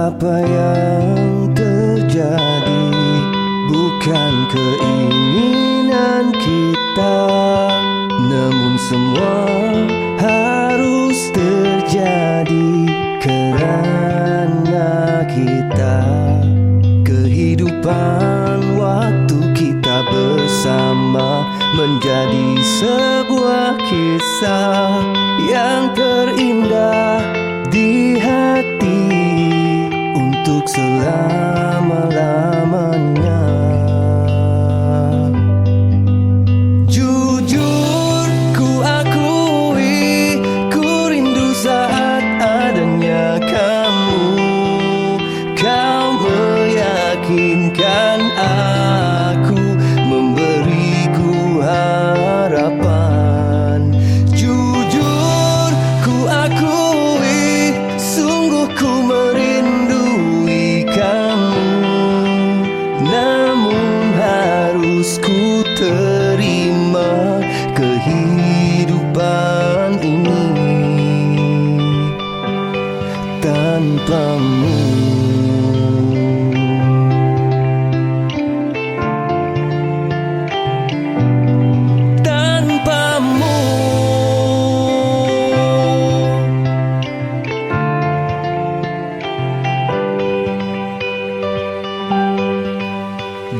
Apa yang terjadi bukan keinginan kita, namun semua harus terjadi karena kita. Kehidupan waktu kita bersama menjadi sebuah kisah yang terindah di hati untuk selama-lamanya. Jujur ku akui, ku rindu saat adanya kamu. Kau meyakinkan aku, memberiku harapan. Jujur ku akui, sungguh ku merindui kamu, namun harus ku terima kehidupan ini tanpamu.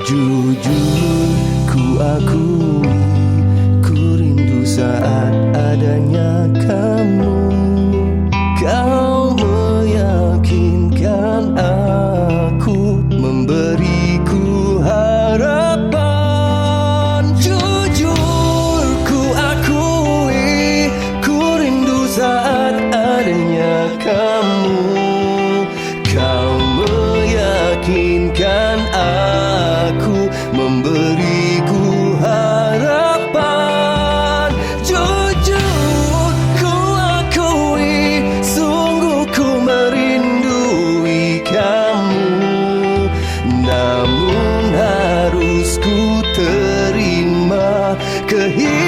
Jujur ku akui, ku rindu saat adanya kamu. Kau meyakinkan aku, memberiku harapan. Jujur ku akui, ku rindu saat adanya kamu. Kau meyakinkan aku, memberiku harapan. Jujur ku akui, sungguh ku merindui kamu, namun harus ku terima kehidupan